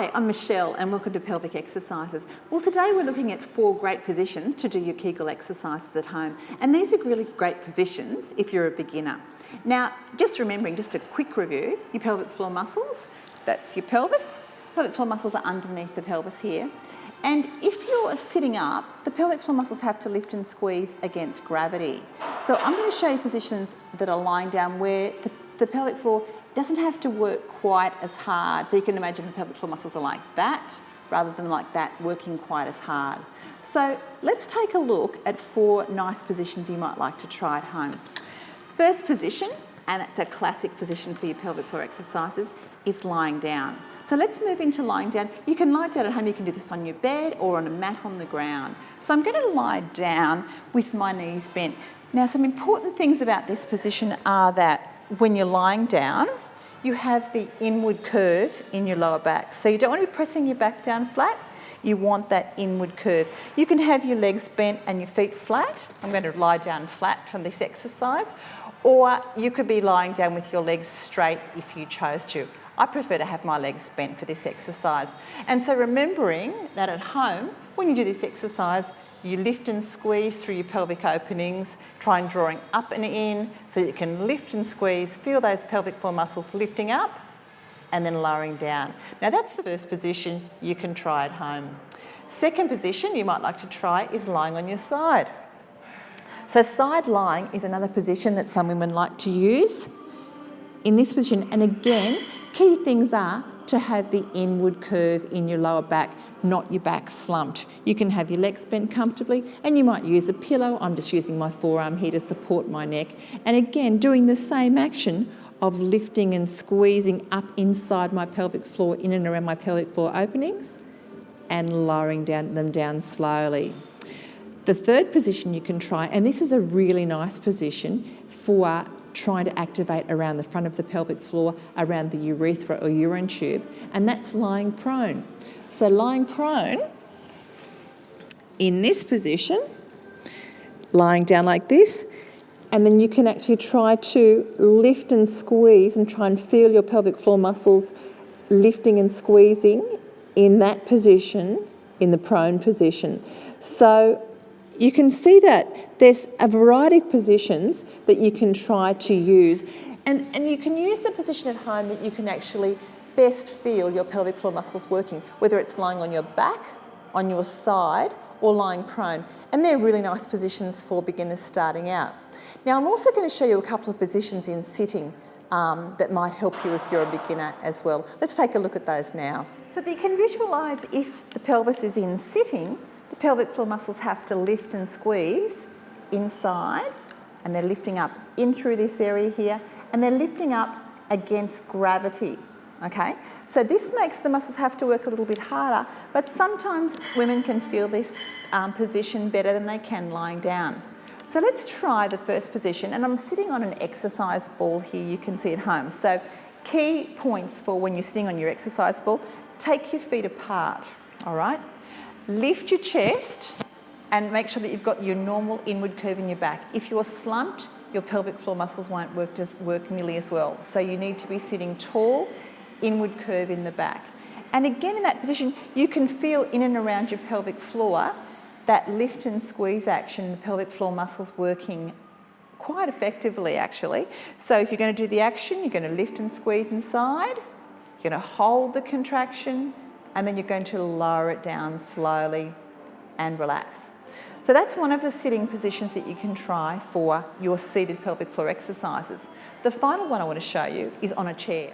Hi, I'm Michelle and welcome to Pelvic Exercises. Well, today we're looking at 4 great positions to do your Kegel exercises at home. And these are really great positions if you're a beginner. Now, just remembering, just a quick review, your pelvic floor muscles, that's your pelvis. Pelvic floor muscles are underneath the pelvis here. And if you're sitting up, the pelvic floor muscles have to lift and squeeze against gravity. So I'm going to show you positions that are lying down where the pelvic floor doesn't have to work quite as hard. So you can imagine the pelvic floor muscles are like that, rather than like that, working quite as hard. So let's take a look at 4 nice positions you might like to try at home. First position, and it's a classic position for your pelvic floor exercises, is lying down. So let's move into lying down. You can lie down at home, you can do this on your bed or on a mat on the ground. So I'm going to lie down with my knees bent. Now, some important things about this position are that when you're lying down, you have the inward curve in your lower back. So you don't want to be pressing your back down flat. You want that inward curve. You can have your legs bent and your feet flat. I'm going to lie down flat from this exercise. Or you could be lying down with your legs straight if you chose to. I prefer to have my legs bent for this exercise. And so remembering that at home, when you do this exercise, you lift and squeeze through your pelvic openings, try and drawing up and in so that you can lift and squeeze, feel those pelvic floor muscles lifting up and then lowering down. Now that's the first position you can try at home. Second position you might like to try is lying on your side. So side lying is another position that some women like to use in this position. And again, key things are to have the inward curve in your lower back, not your back slumped. You can have your legs bent comfortably and you might use a pillow. I'm just using my forearm here to support my neck. And again, doing the same action of lifting and squeezing up inside my pelvic floor, in and around my pelvic floor openings, and lowering them down slowly. The third position you can try, and this is a really nice position for trying to activate around the front of the pelvic floor, around the urethra or urine tube, and that's lying prone. So lying prone, in this position, lying down like this, and then you can actually try to lift and squeeze and try and feel your pelvic floor muscles lifting and squeezing in that position, in the prone position. So you can see that there's a variety of positions that you can try to use. And you can use the position at home that you can actually best feel your pelvic floor muscles working, whether it's lying on your back, on your side, or lying prone. And they're really nice positions for beginners starting out. Now, I'm also going to show you a couple of positions in sitting that might help you if you're a beginner as well. Let's take a look at those now. So that you can visualise if the pelvis is in sitting, the pelvic floor muscles have to lift and squeeze inside, and they're lifting up in through this area here, and they're lifting up against gravity, okay? So this makes the muscles have to work a little bit harder, but sometimes women can feel this position better than they can lying down. So let's try the first position, and I'm sitting on an exercise ball here, you can see at home. So key points for when you're sitting on your exercise ball, take your feet apart, all right? Lift your chest and make sure that you've got your normal inward curve in your back. If you're slumped, your pelvic floor muscles won't work nearly as well. So you need to be sitting tall, inward curve in the back. And again, in that position, you can feel in and around your pelvic floor that lift and squeeze action, the pelvic floor muscles working quite effectively actually. So if you're going to do the action, you're going to lift and squeeze inside, you're going to hold the contraction, and then you're going to lower it down slowly and relax. So that's one of the sitting positions that you can try for your seated pelvic floor exercises. The final one I want to show you is on a chair.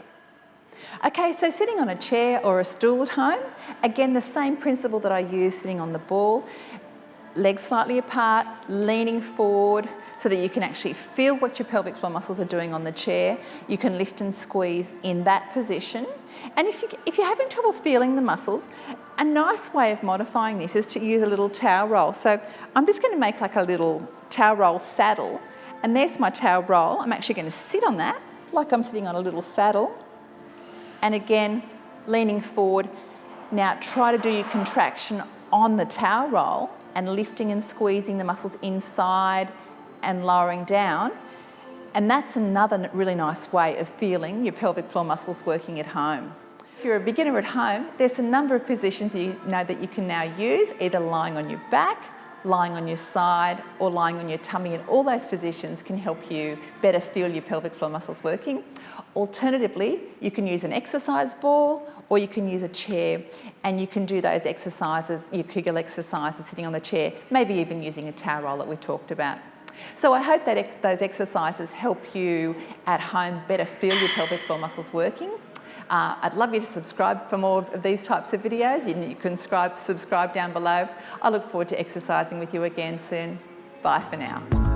Okay, so sitting on a chair or a stool at home, again, the same principle that I use sitting on the ball, legs slightly apart, leaning forward so that you can actually feel what your pelvic floor muscles are doing on the chair. You can lift and squeeze in that position. And if you're having trouble feeling the muscles, a nice way of modifying this is to use a little towel roll. So I'm just going to make like a little towel roll saddle, and there's my towel roll. I'm actually going to sit on that like I'm sitting on a little saddle. And again, leaning forward. Now try to do your contraction on the towel roll and lifting and squeezing the muscles inside and lowering down. And that's another really nice way of feeling your pelvic floor muscles working at home. If you're a beginner at home, there's a number of positions that you can now use, either lying on your back, lying on your side, or lying on your tummy, and all those positions can help you better feel your pelvic floor muscles working. Alternatively, you can use an exercise ball, or you can use a chair, and you can do those exercises, your Kegel exercises, sitting on the chair, maybe even using a towel roll that we talked about. So I hope that those exercises help you at home better feel your pelvic floor muscles working. I'd love you to subscribe for more of these types of videos. You can subscribe down below. I look forward to exercising with you again soon. Bye for now.